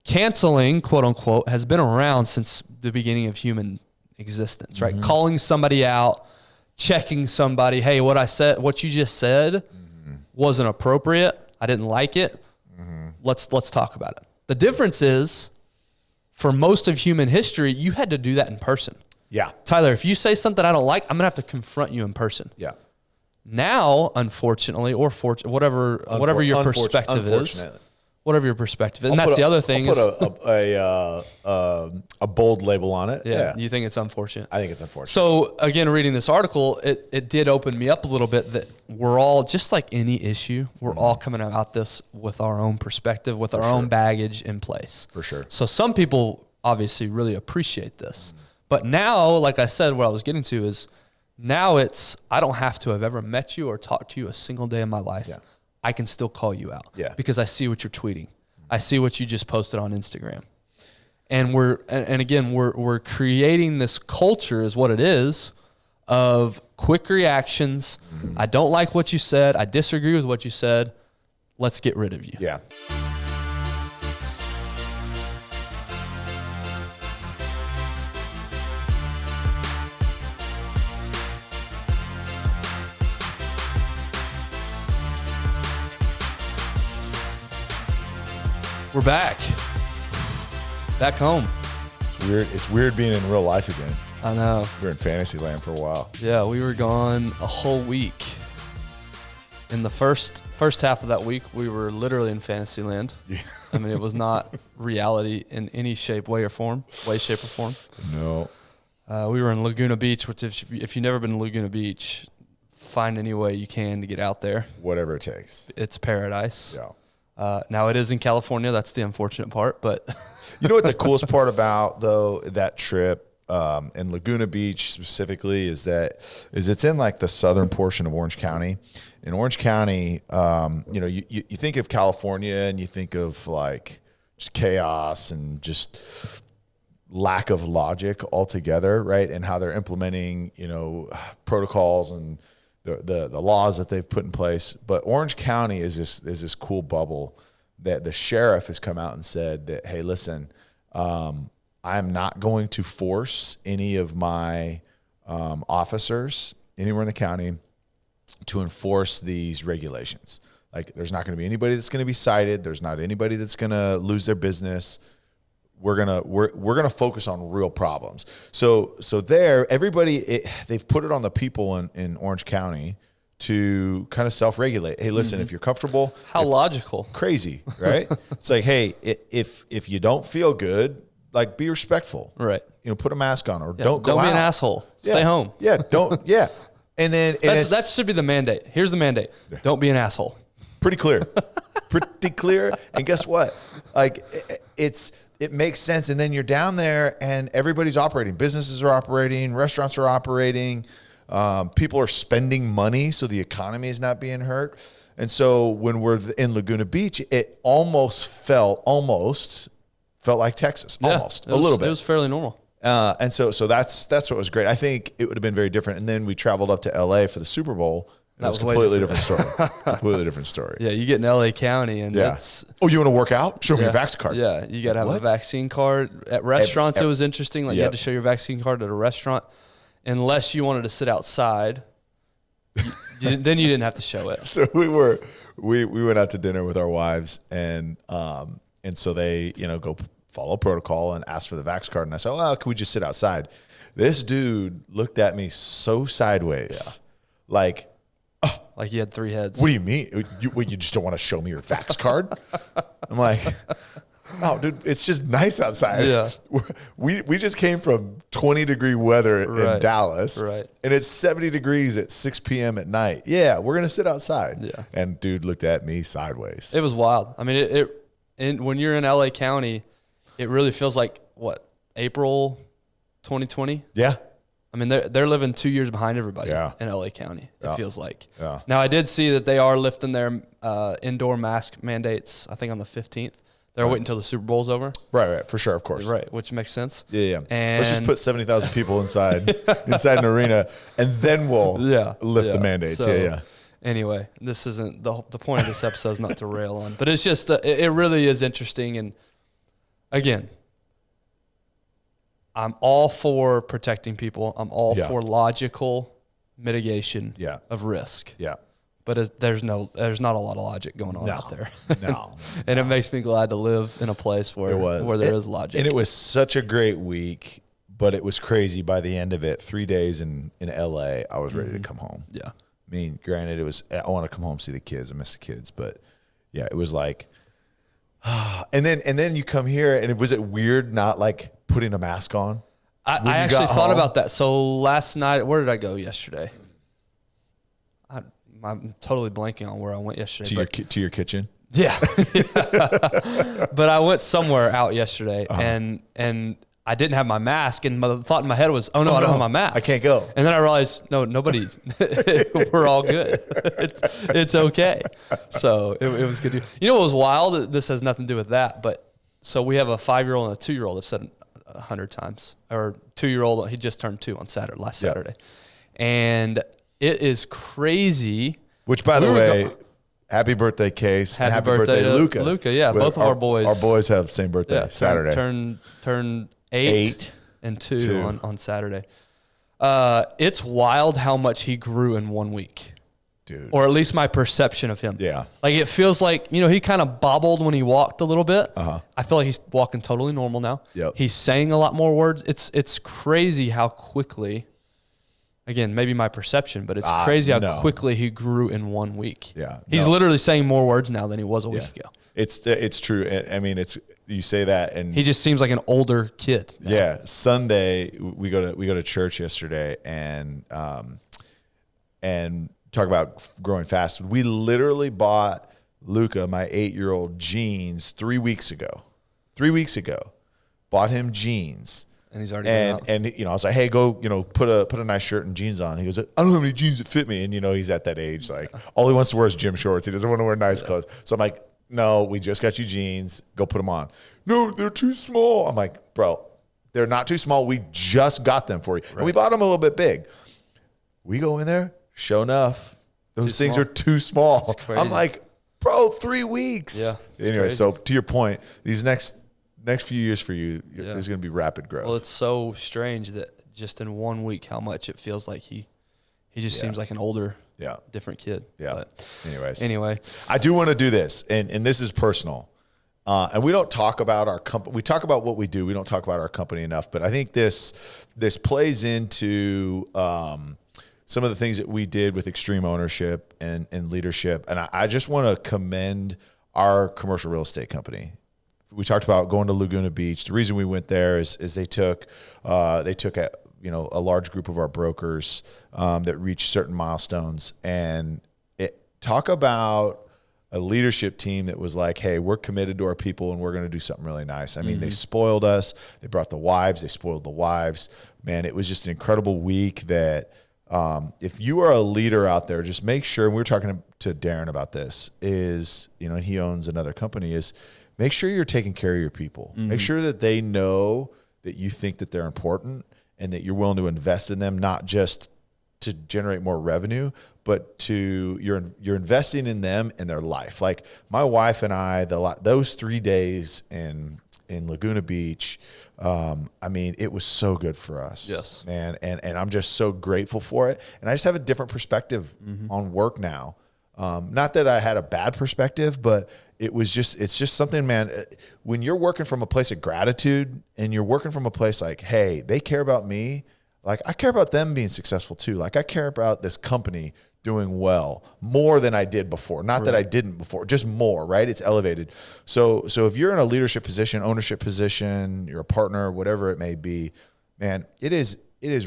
canceling, quote unquote, has been around since the beginning of human existence, right? Calling somebody out, checking somebody, hey, what you just said wasn't appropriate. I didn't like it. Let's talk about it. The difference is, for most of human history, you had to do that in person. Yeah. Tyler, if you say something I don't like, I'm going to have to confront you in person. Yeah. Now, unfortunately, or whatever your perspective is. Whatever your perspective is. And that's the other thing. I'll put a bold label on it. Yeah. You think it's unfortunate? I think it's unfortunate. So, again, reading this article, it did open me up a little bit that we're all, just like any issue, we're all coming about this with our own perspective, with our own baggage in place. For sure. So some people obviously really appreciate this. But now, like I said, what I was getting to is now I don't have to have ever met you or talked to you a single day in my life. Yeah. I can still call you out because I see what you're tweeting. I see what you just posted on Instagram. And we're creating this culture is what it is of quick reactions. I don't like what you said. I disagree with what you said. Let's get rid of you. Yeah. We're back home. It's weird being in real life again. I know. We were in fantasy land for a while. Yeah, we were gone a whole week. In the first half of that week, we were literally in fantasy land. Yeah. I mean, it was not reality in any shape, way, shape, or form. No. We were in Laguna Beach, which if you've never been to Laguna Beach, find any way you can to get out there. Whatever it takes. It's paradise. Yeah. Now it is in California. That's the unfortunate part, but you know what the coolest part about though that trip in Laguna Beach specifically is it's in like the southern portion of Orange County. In Orange County, you think of California and you think of like just chaos and just lack of logic altogether, right? And how they're implementing protocols and the laws that they've put in place. But Orange County is this cool bubble that the sheriff has come out and said that, hey, listen, I'm not going to force any of my officers anywhere in the county to enforce these regulations. Like, there's not going to be anybody that's going to be cited. There's not anybody that's going to lose their business. We're gonna focus on real problems. So there, everybody, they've put it on the people in Orange County to kind of self-regulate. Hey, listen, if you're comfortable, how logical, crazy, right? It's like, hey, if you don't feel good, like, be respectful, right? Put a mask on, or don't go out. Don't be an asshole. Stay home. Yeah, don't. Yeah, and then that should be the mandate. Here's the mandate: don't be an asshole. Pretty clear, pretty clear. And guess what? Like, it makes sense. And then you're down there and everybody's operating. Businesses are operating. Restaurants are operating. People are spending money, so the economy is not being hurt. And so when we're in Laguna Beach, it almost felt like Texas, almost a little bit. It was fairly normal. And so that's what was great. I think it would have been very different. And then we traveled up to LA for the Super Bowl. That was a completely different story. Completely different story. Yeah, you get in LA County and that's... Oh, you want to work out? Show me your vax card. Yeah, you got to have a vaccine card. At restaurants, it was interesting. Like, you had to show your vaccine card at a restaurant. Unless you wanted to sit outside, then you didn't have to show it. So we went out to dinner with our wives, and so they, go follow protocol and ask for the vax card. And I said, well, can we just sit outside? This dude looked at me so sideways, like you had three heads. What do you mean? You just don't want to show me your vax card? I'm like, no, dude, it's just nice outside. Yeah. We just came from 20-degree weather in Dallas, right? And it's 70 degrees at 6 p.m. at night. Yeah, we're gonna sit outside. Yeah. And dude looked at me sideways. It was wild. I mean, when you're in LA County, it really feels like April 2020. Yeah. I mean, they're living 2 years behind everybody in LA County, it feels like. Yeah. Now, I did see that they are lifting their indoor mask mandates, I think, on the 15th. They're waiting until the Super Bowl's over. Right, for sure, of course. Right, which makes sense. Yeah. And let's just put 70,000 people inside an arena, and then we'll lift the mandates. So, anyway, this isn't the point of this episode is not to rail on, but it's just it really is interesting. And again, I'm all for protecting people. I'm all for logical mitigation of risk. Yeah. But there's not a lot of logic going on out there. No. And it makes me glad to live in a place where there is logic. And it was such a great week, but it was crazy by the end of it. 3 days in LA, I was ready to come home. Yeah. I mean, granted, I want to come home, see the kids. I miss the kids, but yeah, it was like, and then you come here, and was it weird not like putting a mask on? I actually thought about that. So last night, where did I go yesterday? I'm totally blanking on where I went yesterday. To your kitchen? Yeah. But I went somewhere out yesterday, and I didn't have my mask, and the thought in my head was, I don't have my mask. I can't go. And then I realized, no, nobody, we're all good. It's okay. So it was good. You know what was wild? This has nothing to do with that, but so we have a 5-year-old and a 2-year-old. I've said 100 times. Or 2-year-old, he just turned 2 on last Saturday. And it is crazy. Which, by the way, happy birthday, Case. Happy birthday to Luca. Luca, yeah. Both of our boys. Our boys have the same birthday, Saturday. Turned 8 and 2 on Saturday. It's wild how much he grew in 1 week. Dude. Or at least my perception of him. Yeah. Like it feels like, he kind of bobbled when he walked a little bit. I feel like he's walking totally normal now. Yep. He's saying a lot more words. It's crazy how quickly, again, maybe my perception, but it's crazy how quickly he grew in 1 week. Yeah. He's literally saying more words now than he was a week ago. It's true. I mean, you say that, and he just seems like an older kid now. Yeah. Sunday we go to church yesterday, and talk about growing fast. We literally bought Luca, my 8-year-old, jeans 3 weeks ago. 3 weeks ago, bought him jeans. And he's already been out. And I was like, hey, go, put a nice shirt and jeans on. He goes, I don't have any jeans that fit me. And he's at that age, like all he wants to wear is gym shorts. He doesn't want to wear nice clothes. So I'm like, no, we just got you jeans. Go put them on. No, they're too small. I'm like, bro, they're not too small. We just got them for you. Right. And we bought them a little bit big. We go in there. Sure enough, those things are too small. I'm like, bro, 3 weeks. Yeah. Anyway, crazy. So to your point, these next few years for you, there's going to be rapid growth. Well, it's so strange that just in 1 week, how much it feels like he just seems like an older, different kid. Yeah. But anyway, I do want to do this, and this is personal. And we don't talk about our company. We talk about what we do. We don't talk about our company enough. But I think this plays into some of the things that we did with extreme ownership and leadership. And I just want to commend our commercial real estate company. We talked about going to Laguna Beach. The reason we went there is they took a large group of our brokers that reached certain milestones, and talk about a leadership team that was like, hey, we're committed to our people and we're going to do something really nice. I mean, they spoiled us. They brought the wives. They spoiled the wives. Man, it was just an incredible week that if you are a leader out there, just make sure, and we were talking to Darren about this, is, and he owns another company, is make sure you're taking care of your people. Make sure that they know that you think that they're important and that you're willing to invest in them, not just to generate more revenue, but you're investing in them and their life. Like my wife and I, those 3 days in Laguna Beach, I mean, it was so good for us. Yes, man. And I'm just so grateful for it. And I just have a different perspective on work now. Not that I had a bad perspective, but it's just something, man, when you're working from a place of gratitude and you're working from a place like, hey, they care about me. Like I care about them being successful too. Like I care about this company doing well more than I did before. Not that I didn't before, just more, right? It's elevated. So if you're in a leadership position, ownership position, you're a partner, whatever it may be, man, it is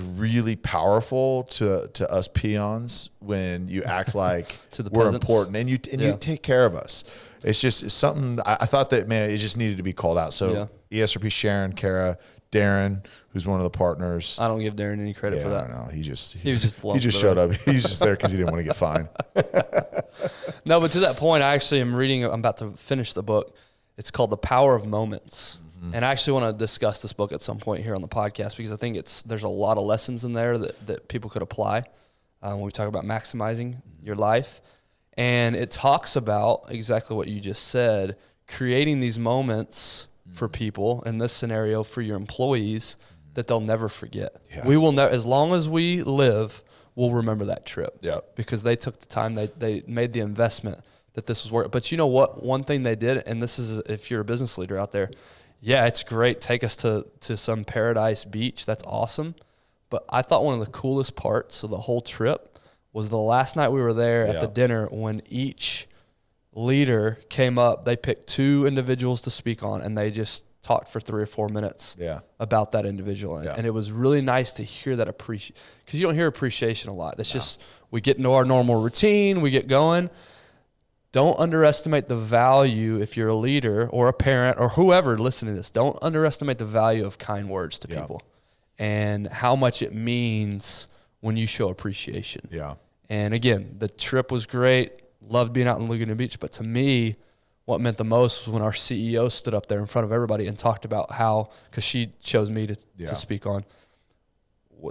really powerful to us peons when you act like we're important and you take care of us. It's something I thought that, man, it just needed to be called out. So ESRP, Sharon, Kara, Darren, who's one of the partners. I don't give Darren any credit for that. No, he just showed up. He's just there because he didn't want to get fined. No, but to that point, I'm about to finish the book. It's called The Power of Moments. And I actually want to discuss this book at some point here on the podcast because I think there's a lot of lessons in there that people could apply when we talk about maximizing your life. And it talks about exactly what you just said, creating these moments for people in this scenario for your employees that they'll never forget. Yeah. We will never, as long as we live, we'll remember that trip. Yeah. Because they took the time, they made the investment that this was worth. But you know what? One thing they did, and this is if you're a business leader out there, yeah, it's great. Take us to some paradise beach. That's awesome. But I thought one of the coolest parts of the whole trip was the last night we were there at the dinner when each leader came up. They picked 2 individuals to speak on, and they just talked for 3 or 4 minutes about that individual. And it was really nice to hear that appreciation, because you don't hear appreciation a lot. That's just, we get into our normal routine, we get going. Don't underestimate the value, if you're a leader or a parent or whoever listening to this, don't underestimate the value of kind words to people and how much it means when you show appreciation. Yeah. And again, the trip was great. Loved being out in Laguna Beach. But to me, what meant the most was when our CEO stood up there in front of everybody and talked about how, because she chose me to speak on,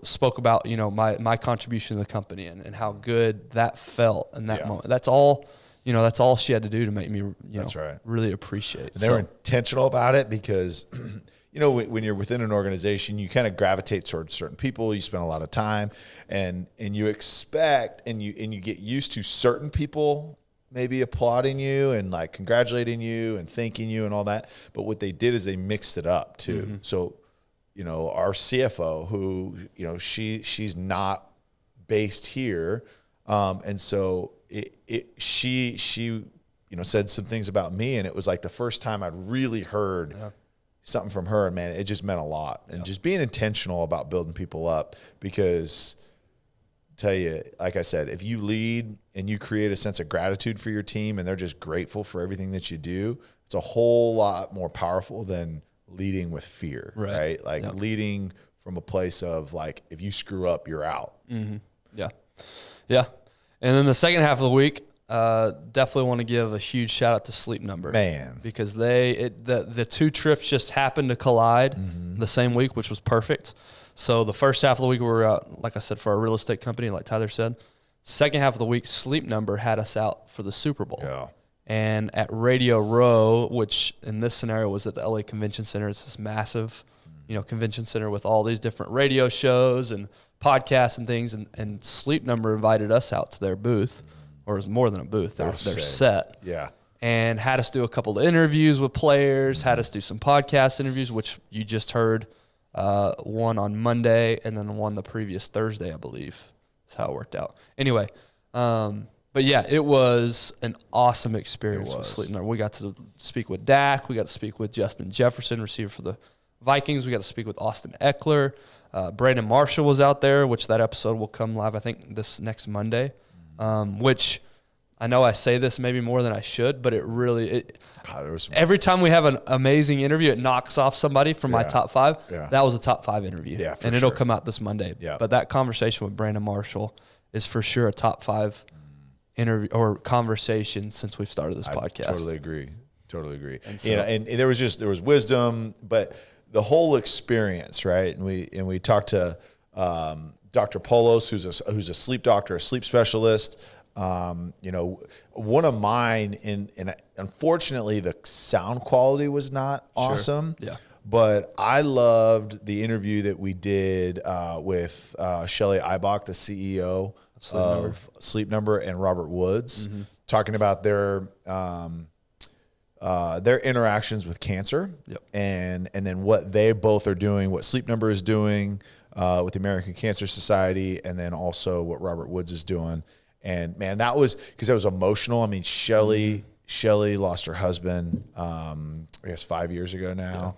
spoke about, you know, my contribution to the company and how good that felt in that moment. That's all, you know, that's all she had to do to make me, you know, really appreciate. And they were intentional about it because, you know, when you're within an organization, you kind of gravitate towards certain people. You spend a lot of time, and you expect and you get used to certain people maybe applauding you and like congratulating you and thanking you and all that. But what they did is they mixed it up too. Mm-hmm. So, you know, our CFO, who, you know, she's not based here, and so she you know, said some things about me, and it was like the first time I'd really heard something from her, and man, it just meant a lot. And just being intentional about building people up, because tell you, like I said, if you lead and you create a sense of gratitude for your team and they're just grateful for everything that you do, it's a whole lot more powerful than leading with fear, right? Like leading from a place of like, if you screw up, you're out. Mm-hmm. Yeah. And then the second half of the week, definitely want to give a huge shout out to Sleep Number, man, because the 2 trips just happened to collide the same week, which was perfect. So the first half of the week we were out, like I said, for our real estate company, like Tyler said. Second half of the week, Sleep Number had us out for the Super Bowl. Yeah. And at Radio Row, which in this scenario was at the LA Convention Center, it's this massive, you know, convention center with all these different radio shows and podcasts and things. And Sleep Number invited us out to their booth, or it was more than a booth, their set. Yeah. And had us do a couple of interviews with players, had us do some podcast interviews, which you just heard. One on Monday and then one the previous Thursday, I believe. That's how it worked out. Anyway, but yeah, it was an awesome experience with Sleep Number. We got to speak with Dak. We got to speak with Justin Jefferson, receiver for the Vikings. We got to speak with Austin Eckler. Brandon Marshall was out there, which that episode will come live, I think, this next Monday, which I know I say this maybe more than I should, but it really every time we have an amazing interview, it knocks off somebody from my top 5. Yeah. That was a top 5 interview. Yeah, and it'll come out this Monday. Yeah. But that conversation with Brandon Marshall is for sure a top 5 interview or conversation since we've started this podcast. Totally agree. And so, you know, and there was wisdom, but the whole experience, right? And we talked to Dr. Polos, who's a sleep doctor, a sleep specialist. You know, one of mine, and unfortunately the sound quality was not awesome. Yeah. But I loved the interview that we did with Shelly Eibach, the CEO of Sleep Number, and Robert Woods, talking about their interactions with cancer, and then what they both are doing, what Sleep Number is doing with the American Cancer Society, and then also what Robert Woods is doing. And man, that was because that was emotional. I mean, Shelly lost her husband, I guess 5 years ago now,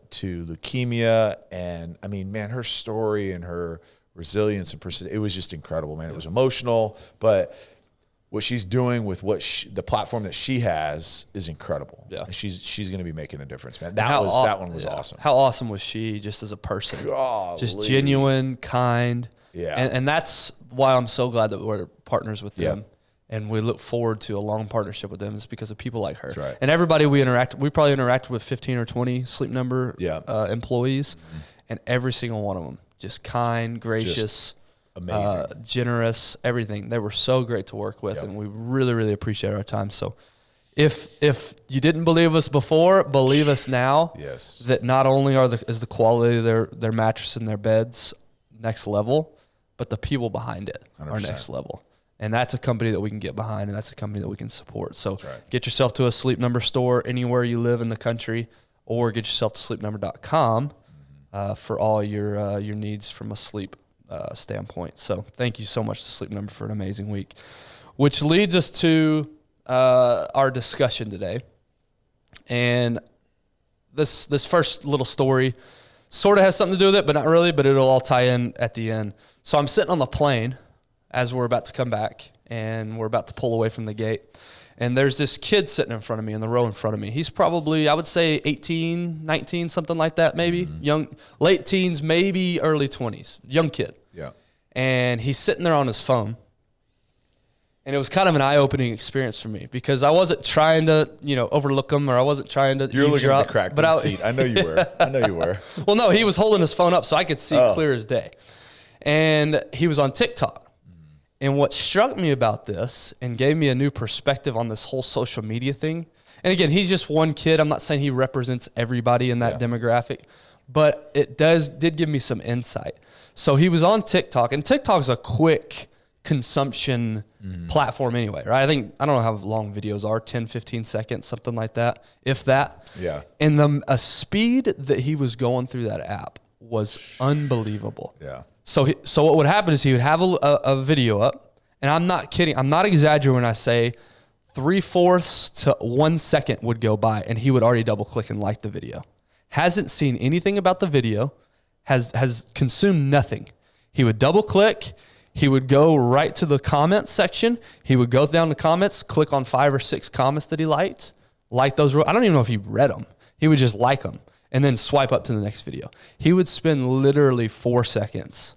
to leukemia. And I mean, man, her story and her resilience and persistence, it was just incredible, man. It was emotional, but what she's doing with the platform that she has is incredible. Yeah. And she's going to be making a difference, man. That one was awesome. How awesome was she just as a person? Golly. Just genuine, kind. Yeah. And that's why I'm so glad that we're partners with them. And we look forward to a long partnership with them. It's because of people like her. That's right. And everybody we probably interacted with 15 or 20 Sleep Number employees, and every single one of them, just kind, gracious, just amazing, generous, everything. They were so great to work with, and we really, really appreciate our time. So If you didn't believe us before, believe us now. Yes. That not only is the quality of their mattress and their beds next level, but the people behind it 100%. Are next level. And that's a company that we can get behind, and that's a company that we can support. So get yourself to a Sleep Number store anywhere you live in the country, or get yourself to sleepnumber.com for all your needs from a sleep standpoint. So thank you so much to Sleep Number for an amazing week, which leads us to our discussion today. And this first little story sort of has something to do with it, but not really, but it'll all tie in at the end. So I'm sitting on the plane as we're about to come back, and we're about to pull away from the gate. And there's this kid sitting in front of me, in the row in front of me. He's probably, I would say 18, 19, something like that, maybe. Young, late teens, maybe early 20s. Young kid. Yeah. And he's sitting there on his phone. And it was kind of an eye-opening experience for me, because I wasn't trying to, overlook him, or I wasn't trying to. You're looking at the crack seat. I know you were. Well, no, he was holding his phone up so I could see clear as day. And he was on TikTok. And what struck me about this and gave me a new perspective on this whole social media thing, and again, he's just one kid. I'm not saying he represents everybody in that demographic, but it did give me some insight. So he was on TikTok, and TikTok's a quick consumption platform anyway, right? I don't know how long videos are, 10, 15 seconds, something like that, if that. Yeah. And the speed that he was going through that app was unbelievable. Yeah. So what would happen is he would have a video up, and I'm not kidding. I'm not exaggerating when I say 3/4 to 1 second would go by, and he would already double click and like the video. Hasn't seen anything about the video, has consumed nothing. He would double click. He would go right to the comments section. He would go down the comments, click on 5 or 6 comments that he liked, like those. I don't even know if he read them. He would just like them and then swipe up to the next video. He would spend literally 4 seconds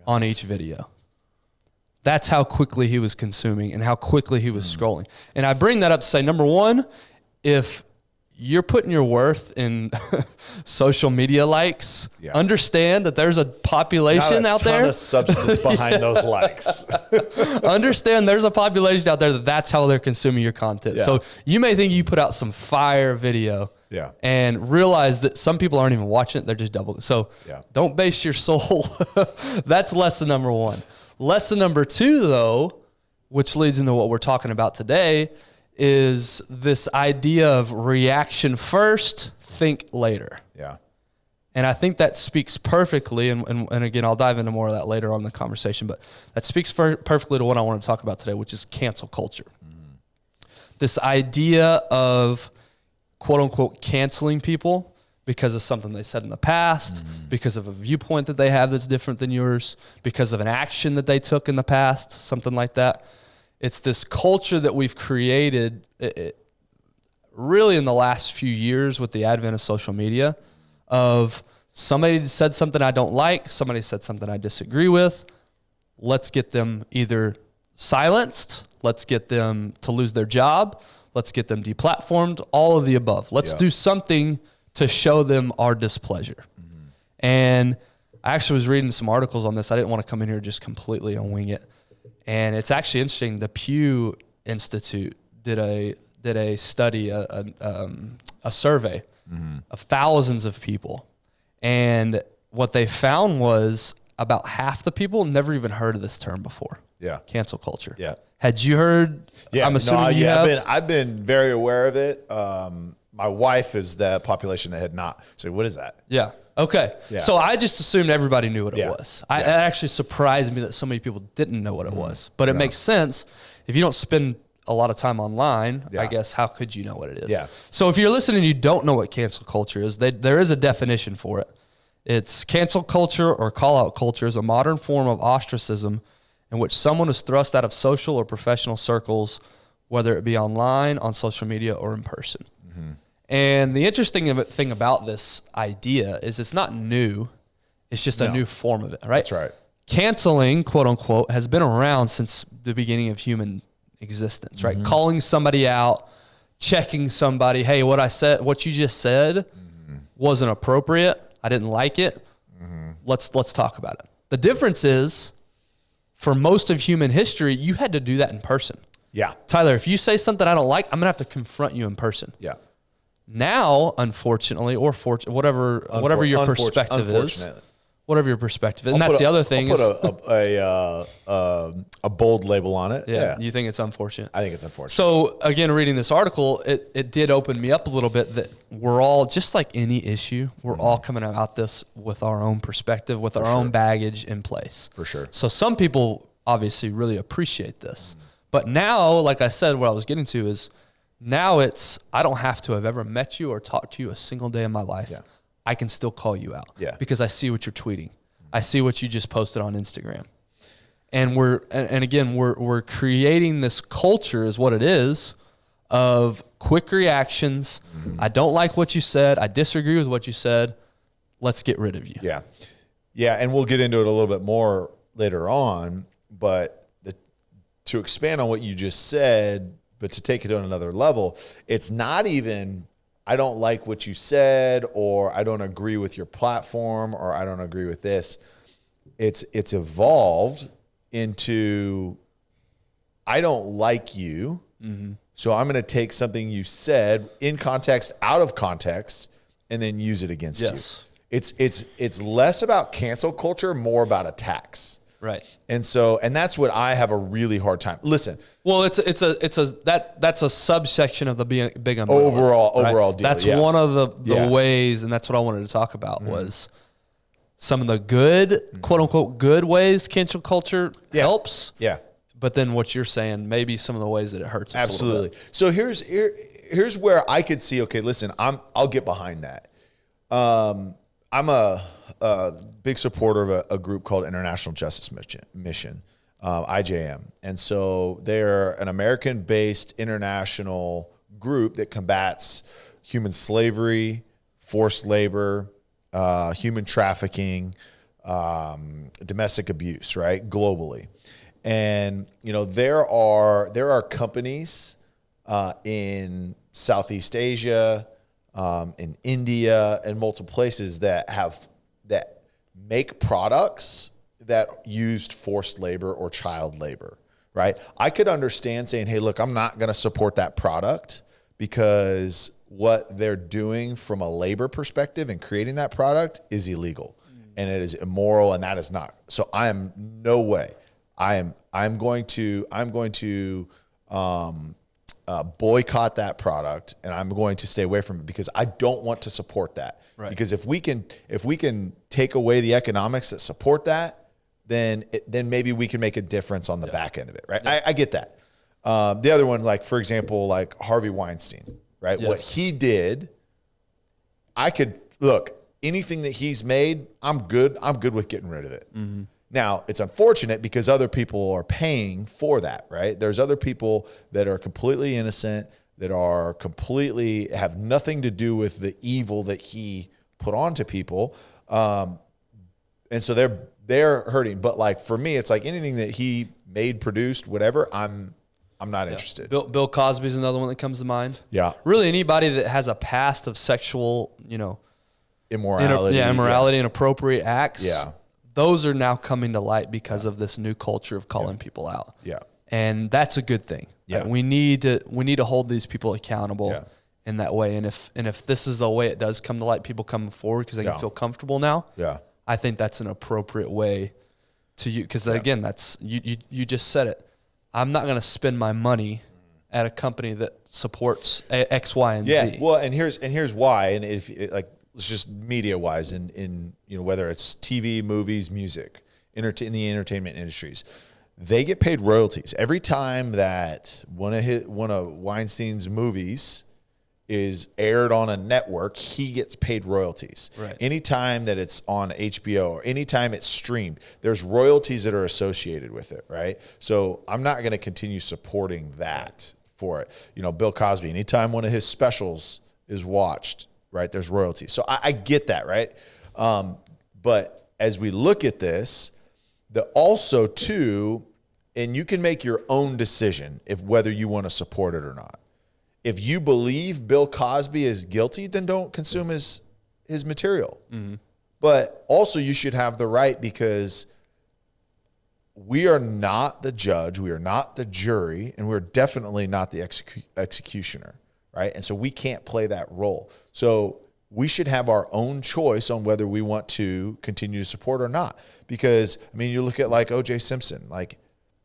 on each video. That's how quickly he was consuming and how quickly he was scrolling. And I bring that up to say, number one, if you're putting your worth in social media likes, understand that there's a population out there. Not a ton of substance behind those likes. Understand there's a population out there that's how they're consuming your content. So you may think you put out some fire video and realize that some people aren't even watching it. They're just double. So don't base your soul. That's lesson number one. Lesson number two, though, which leads into what we're talking about today, is this idea of reaction first, think later. Yeah. And I think that speaks perfectly, and again, I'll dive into more of that later on in the conversation, but that speaks perfectly to what I want to talk about today, which is cancel culture. This idea of, quote unquote, canceling people because of something they said in the past, because of a viewpoint that they have that's different than yours, because of an action that they took in the past, something like that. It's this culture that we've created really in the last few years with the advent of social media, of somebody said something I don't like, somebody said something I disagree with. Let's get them either silenced, let's get them to lose their job, let's get them deplatformed, all of the above. Let's do something to show them our displeasure. And I actually was reading some articles on this. I didn't want to come in here just completely and wing it. And it's actually interesting. The Pew Institute did a study, a survey of thousands of people. And what they found was about half the people never even heard of this term before. Yeah. Cancel culture. Yeah. Had you heard? Yeah. I'm assuming you have. I've been very aware of it. My wife is the population that had not. So what is that? Yeah. Okay. Yeah. So I just assumed everybody knew what it was. It actually surprised me that so many people didn't know what it was. But it makes sense. If you don't spend a lot of time online, I guess, how could you know what it is? Yeah. So if you're listening and you don't know what cancel culture is, there is a definition for it. It's cancel culture or call-out culture is a modern form of ostracism in which someone is thrust out of social or professional circles, whether it be online, on social media, or in person. And the interesting thing about this idea is it's not new. It's just a new form of it, right? That's right. Canceling, quote unquote, has been around since the beginning of human existence, right? Calling somebody out, checking somebody, hey, what you just said wasn't appropriate. I didn't like it. Let's talk about it. The difference is, for most of human history, you had to do that in person. Yeah. Tyler, if you say something I don't like, I'm gonna have to confront you in person. Yeah. Now, unfortunately, or whatever your perspective is, whatever your perspective is, and that's the other thing. I'll put a bold label on it. Yeah, you think it's unfortunate? I think it's unfortunate. So again, reading this article, it did open me up a little bit that we're all, just like any issue, we're all coming about this with our own perspective, with our own baggage in place. For sure. So some people obviously really appreciate this. But now, like I said, what I was getting to is now I don't have to have ever met you or talked to you a single day in my life. Yeah. I can still call you out because I see what you're tweeting. I see what you just posted on Instagram. And we're creating this culture is what it is of quick reactions. I don't like what you said. I disagree with what you said. Let's get rid of you. Yeah. Yeah. And we'll get into it a little bit more later on, but to expand on what you just said, but to take it to another level, it's not even, I don't like what you said, or I don't agree with your platform, or I don't agree with this. It's evolved into, I don't like you, so I'm going to take something you said in context, out of context, and then use it against you. It's less about cancel culture, more about attacks. Right. And that's what I have a really hard time. Listen. Well, that's a subsection of the big umbrella. Overall deal. That's one of the ways, and that's what I wanted to talk about was some of the good, quote unquote, good ways cancel culture helps. Yeah. But then what you're saying, maybe some of the ways that it hurts us. Absolutely. So here's where I could see, okay, listen, I'll get behind that. I'm a big supporter of a group called International Justice Mission, IJM. And so they're an American-based international group that combats human slavery, forced labor, human trafficking, domestic abuse, right, globally. And, there are companies in Southeast Asia, in India, and multiple places that make products that used forced labor or child labor, right? I could understand saying, hey, look, I'm not going to support that product because what they're doing from a labor perspective and creating that product is illegal and it is immoral, and that is not. So I am no way. I'm going to boycott that product, and I'm going to stay away from it because I don't want to support that. Right. Because if we can take away the economics that support that, then maybe we can make a difference on the back end of it, right? Yeah. I get that. The other one, like for example, like Harvey Weinstein, right? Yes. What he did, I could look, anything that he's made, I'm good with getting rid of it. Mm-hmm. Now, it's unfortunate because other people are paying for that, right? There's other people that are completely innocent, that are completely have nothing to do with the evil that he put onto people. And so they're hurting. But like for me, it's like anything that he made, produced, whatever, I'm not interested. Bill Cosby's another one that comes to mind. Yeah. Really anybody that has a past of sexual, immorality. Inappropriate acts. Yeah. Those are now coming to light because of this new culture of calling people out. Yeah. And that's a good thing. Yeah. Right? We need to hold these people accountable in that way. And if this is the way it does come to light, people come forward because they can feel comfortable now. Yeah. I think that's an appropriate way to you. Because again, that's you just said it. I'm not going to spend my money at a company that supports X, Y, and Z. Yeah. Well, and here's why. And if like, it's just media wise in whether it's TV, movies, music, in the entertainment industries, they get paid royalties every time that one of Weinstein's movies is aired on a network. He gets paid royalties. Right. Anytime that it's on HBO or anytime it's streamed, there's royalties that are associated with it. Right. So I'm not going to continue supporting that for it. Bill Cosby. Anytime one of his specials is watched, right, there's royalties. So I get that, right? But as we look at this, also too, and you can make your own decision whether you want to support it or not. If you believe Bill Cosby is guilty, then don't consume his material. Mm-hmm. But also you should have the right, because we are not the judge, we are not the jury, and we're definitely not the executioner, right? And so we can't play that role. So we should have our own choice on whether we want to continue to support or not. Because, I mean, you look at like O.J. Simpson, like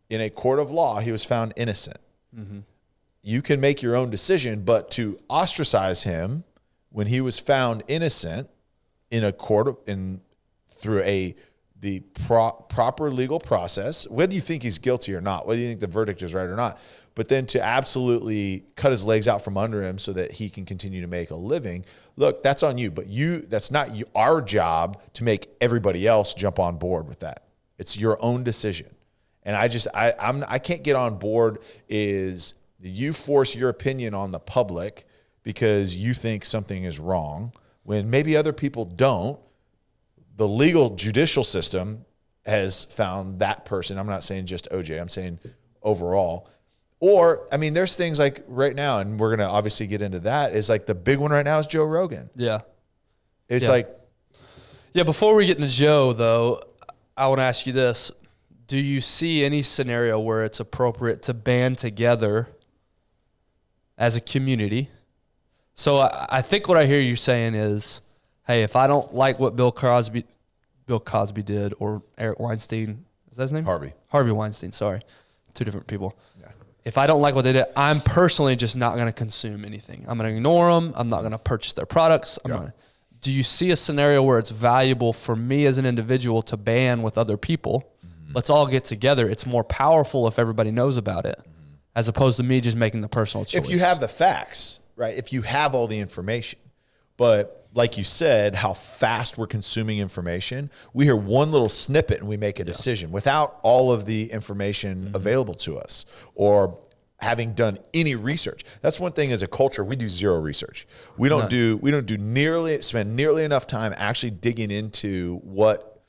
in a court of law, he was found innocent. Mm-hmm. You can make your own decision, but to ostracize him when he was found innocent in a court through the proper legal process, whether you think he's guilty or not, whether you think the verdict is right or not, but then to absolutely cut his legs out from under him so that he can continue to make a living, look, that's on you. But that's not our job to make everybody else jump on board with that. It's your own decision. And I can't get on board is you force your opinion on the public because you think something is wrong when maybe other people don't. The legal judicial system has found that person. I'm not saying just OJ. I'm saying overall. Or, I mean, there's things like right now, and we're going to obviously get into that, is like the big one right now is Joe Rogan. Yeah. It's Yeah, before we get into Joe, though, I want to ask you this. Do you see any scenario where it's appropriate to band together as a community? So I think what I hear you saying is, hey, if I don't like what Bill Cosby did, or Eric Weinstein, is that his name? Harvey Weinstein, sorry. Two different people. Yeah. If I don't like what they did, I'm personally just not going to consume anything. I'm going to ignore them. I'm not going to purchase their products. Do you see a scenario where it's valuable for me as an individual to band with other people? Mm-hmm. Let's all get together. It's more powerful if everybody knows about it, as opposed to me just making the personal choice. If you have the facts, right? If you have all the information. But like you said, how fast we're consuming information, we hear one little snippet and we make a decision without all of the information available to us or having done any research. That's one thing as a culture, we do zero research. We don't spend nearly enough time actually digging into what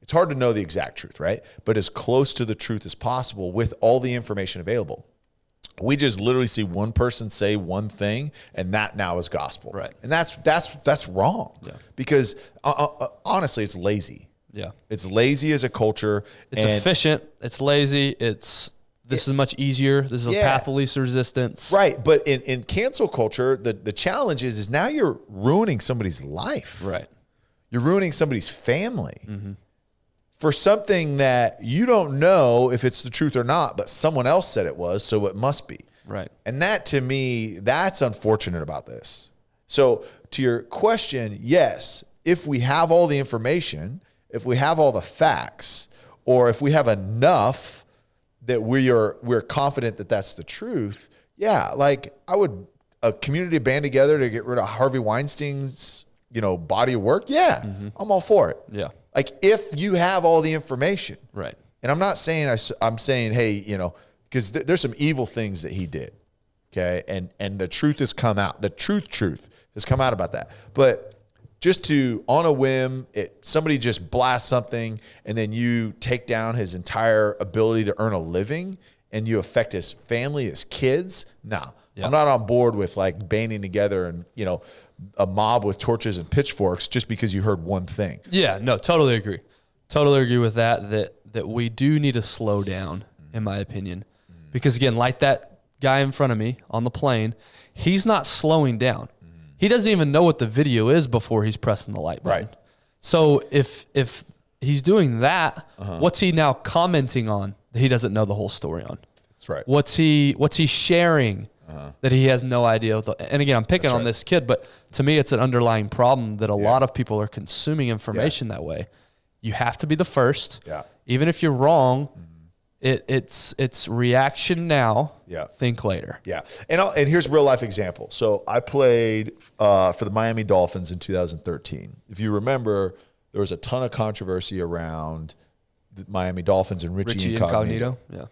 it's hard to know the exact truth, right? But as close to the truth as possible with all the information available. We just literally see one person say one thing, and that now is gospel. Right. And that's wrong. Yeah. Because honestly, it's lazy. Yeah. It's lazy as a culture. It's efficient. It's lazy. This is much easier. This is a path of least resistance. Right. But in cancel culture, the challenge is now you're ruining somebody's life. Right. You're ruining somebody's family. Mm-hmm. For something that you don't know if it's the truth or not, but someone else said it was, so it must be. Right. And that, to me, that's unfortunate about this. So to your question, yes, if we have all the information, if we have all the facts, or if we have enough that we're confident that that's the truth, yeah, like a community band together to get rid of Harvey Weinstein's, body of work, I'm all for it. Yeah. Like if you have all the information, right? And I'm not saying I'm saying, hey, because there's some evil things that he did, okay, and the truth has come out. The truth has come out about that. But just to on a whim, somebody just blasts something, and then you take down his entire ability to earn a living, and you affect his family, his kids. Nah, I'm not on board with like banding together and a mob with torches and pitchforks just because you heard one thing. Yeah, no, totally agree. Totally agree with that we do need to slow down, in my opinion. Because again, like that guy in front of me on the plane, he's not slowing down. He doesn't even know what the video is before he's pressing the like button. Right. So if he's doing that, what's he now commenting on that he doesn't know the whole story on? That's right. What's he sharing that he has no idea? And again, I'm picking on this kid, but to me, it's an underlying problem that a lot of people are consuming information that way. You have to be the first. Yeah. Even if you're wrong, it's reaction now. Yeah. Think later. Yeah. And here's a real life example. So I played for the Miami Dolphins in 2013. If you remember, there was a ton of controversy around the Miami Dolphins and Richie Incognito. Yeah.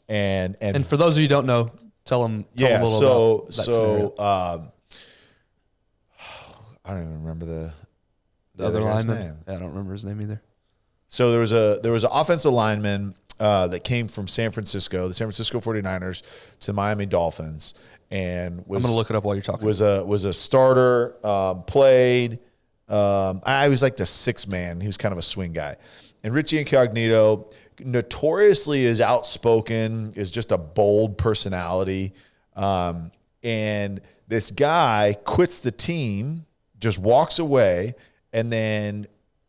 And for those of you who don't know, tell them a little about that scenario. I don't even remember the other lineman. Name. Yeah, I don't remember his name either. So there was an offensive lineman that came from San Francisco, the San Francisco 49ers, to the Miami Dolphins, and I'm going to look it up while you're talking. Was a starter, played. I was like the sixth man. He was kind of a swing guy, And Richie Incognito notoriously is outspoken, is just a bold personality. And this guy quits the team, just walks away, and then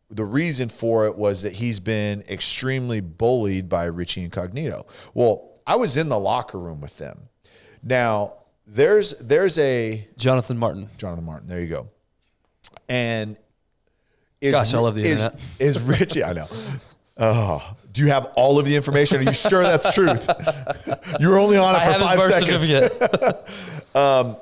the reason for it was that he's been extremely bullied by Richie Incognito. Well, I was in the locker room with them. Now, there's a Jonathan Martin. There you go. And gosh, I love the internet. Is Richie? I know. Oh, do you have all of the information? Are you sure that's truth? You were only on it for 5 seconds.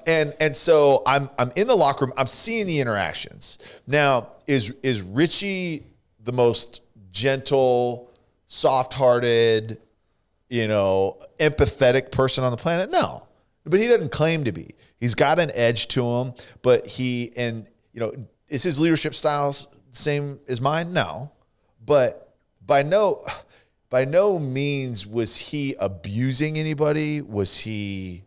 And so I'm in the locker room. I'm seeing the interactions. Now, is Richie the most gentle, soft-hearted, empathetic person on the planet? No, but he doesn't claim to be. He's got an edge to him, but is his leadership style same as mine? No, but by no means was he abusing anybody. Was he,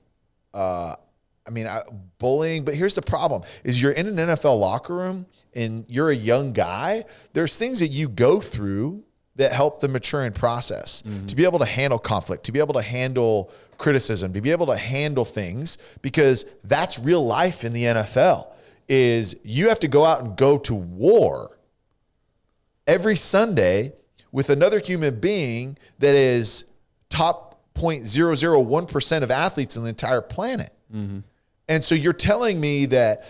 bullying? But here's the problem: is you're in an NFL locker room and you're a young guy. There's things that you go through that help the maturing process, to be able to handle conflict, to be able to handle criticism, to be able to handle things, because that's real life in the NFL. Is you have to go out and go to war every Sunday with another human being that is top 0.001% of athletes on the entire planet. Mm-hmm. And so you're telling me that,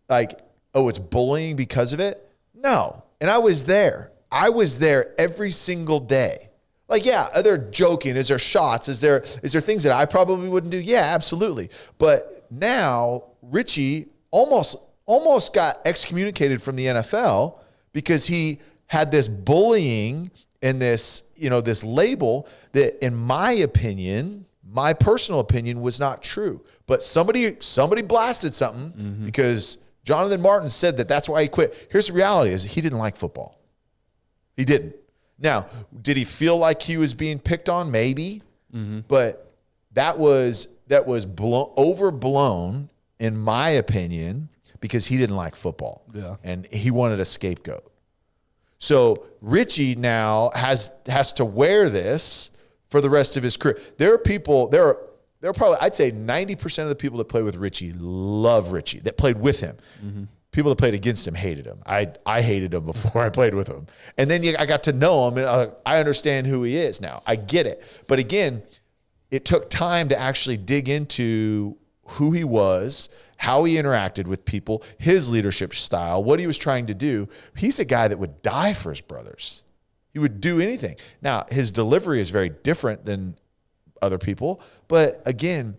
it's bullying because of it? No. And I was there. I was there every single day. Are they joking? Is there shots? Is there things that I probably wouldn't do? Yeah, absolutely. But now Richie almost got excommunicated from the NFL because he had this bullying and this label that, in my opinion, my personal opinion, was not true. But somebody blasted something because Jonathan Martin said that's why he quit. Here's the reality: is he didn't like football. He didn't. Now, did he feel like he was being picked on? Maybe. But that was overblown, in my opinion, because he didn't like football. Yeah. And he wanted a scapegoat. So Richie now has to wear this for the rest of his career. There are probably, I'd say 90% of the people that play with Richie love Richie, that played with him. People that played against him hated him. I hated him before I played with him. And then I got to know him, and I understand who he is now. I get it. But again, it took time to actually dig into who he was, how he interacted with people, his leadership style, what he was trying to do. He's a guy that would die for his brothers. He would do anything. Now, his delivery is very different than other people. But again,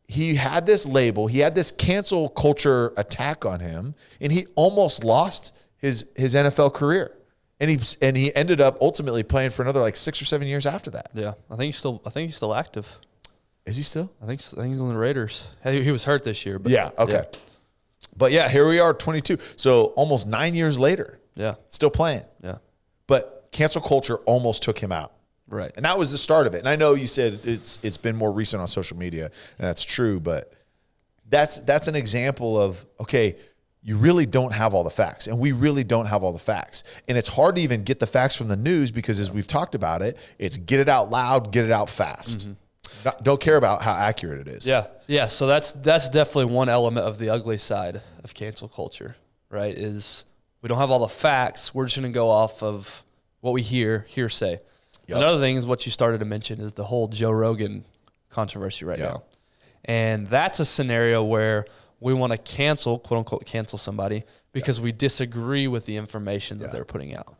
he had this label, he had this cancel culture attack on him, and he almost lost his NFL career. And he ended up ultimately playing for another 6 or 7 years after that. Yeah, I think he's still active. Is he still? I think he's on the Raiders. He was hurt this year. But yeah, okay. Yeah. But yeah, here we are, 22. So almost 9 years later. Yeah. Still playing. Yeah. But cancel culture almost took him out. Right. And that was the start of it. And I know you said it's been more recent on social media, and that's true, but that's an example of, okay, you really don't have all the facts, and we really don't have all the facts. And it's hard to even get the facts from the news because, as we've talked about it, it's get it out loud, get it out fast. Don't care about how accurate it is. Yeah. Yeah. So that's definitely one element of the ugly side of cancel culture, right? Is we don't have all the facts. We're just going to go off of what we hearsay. Yep. Another thing is what you started to mention is the whole Joe Rogan controversy right now. And that's a scenario where we want to cancel, quote unquote, cancel somebody because we disagree with the information that they're putting out.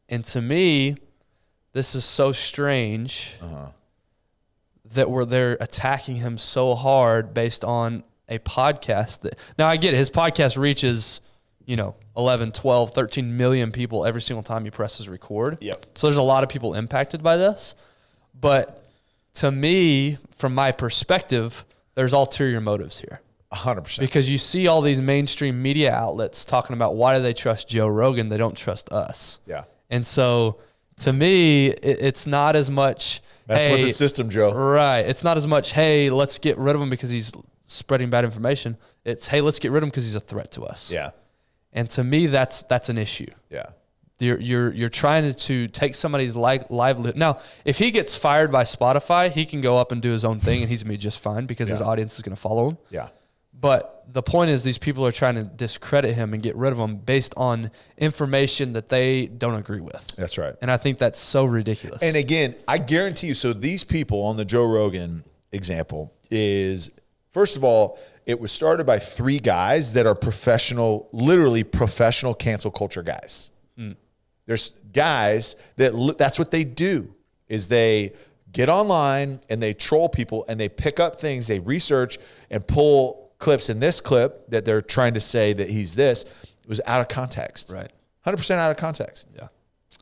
And to me, this is so strange that they're attacking him so hard based on a podcast. Now, I get it. His podcast reaches, 11, 12, 13 million people every single time he presses record. Yep. So there's a lot of people impacted by this. But to me, from my perspective, there's ulterior motives here. 100%. Because you see all these mainstream media outlets talking about why do they trust Joe Rogan? They don't trust us. Yeah. And so to me, it's not as much, that's what the system, Joe. Right. It's not as much, hey, let's get rid of him because he's spreading bad information. It's, hey, let's get rid of him because he's a threat to us. Yeah. And to me, that's an issue. Yeah. You're trying to take somebody's livelihood. Now, if he gets fired by Spotify, he can go up and do his own thing, and he's gonna be just fine because his audience is gonna follow him. Yeah. But the point is, these people are trying to discredit him and get rid of him based on information that they don't agree with. That's right. And I think that's so ridiculous. And again, I guarantee you, so these people on the Joe Rogan example is, first of all, it was started by 3 guys that are literally professional cancel culture guys. There's guys that's what they do, is they get online and they troll people and they pick up things, they research and pull clips. In this clip that they're trying to say that he's this, it was out of context. Right. 100% out of context. Yeah.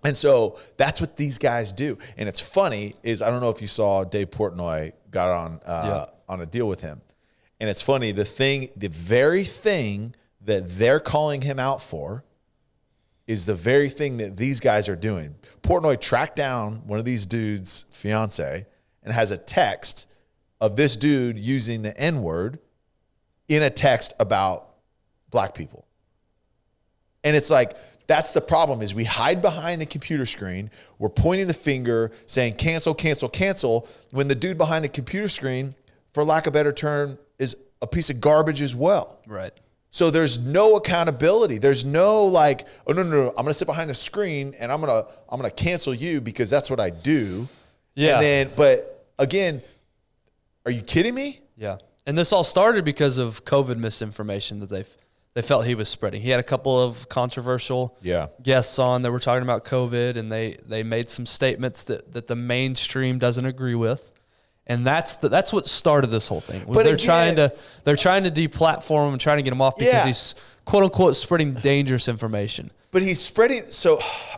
And so that's what these guys do. And it's funny is, I don't know if you saw Dave Portnoy got on a deal with him. And it's funny, the very thing that they're calling him out for is the very thing that these guys are doing. Portnoy tracked down one of these dudes' fiance and has a text of this dude using the N-word in a text about black people. And it's like, that's the problem, is we hide behind the computer screen. We're pointing the finger saying cancel, cancel, cancel, when the dude behind the computer screen, for lack of a better term, is a piece of garbage as well. Right. So there's no accountability. There's no like, oh no, I'm gonna sit behind the screen and I'm gonna cancel you because that's what I do. Yeah. And then, but again, are you kidding me? Yeah. And this all started because of COVID misinformation that they felt he was spreading. He had a couple of controversial guests on that were talking about COVID, and they made some statements that the mainstream doesn't agree with. And that's what started this whole thing. But they're trying to deplatform him and trying to get him off because he's quote unquote spreading dangerous information. But he's spreading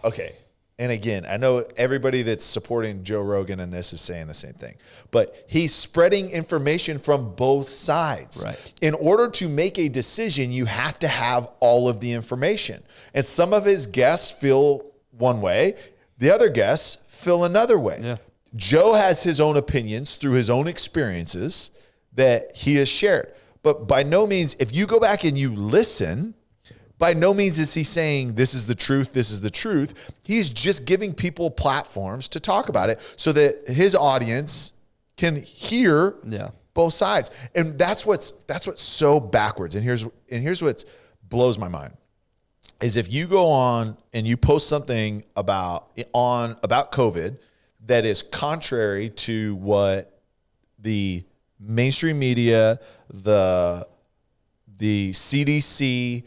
okay. And again, I know everybody that's supporting Joe Rogan in this is saying the same thing. But he's spreading information from both sides. Right. In order to make a decision, you have to have all of the information. And some of his guests feel one way, the other guests feel another way. Yeah. Joe has his own opinions through his own experiences that he has shared. But by no means, if you go back and you listen, by no means is he saying this is the truth, this is the truth. He's just giving people platforms to talk about it so that his audience can hear both sides. And that's what's so backwards. And here's what blows my mind. Is if you go on and you post something about COVID that is contrary to what the mainstream media, the CDC,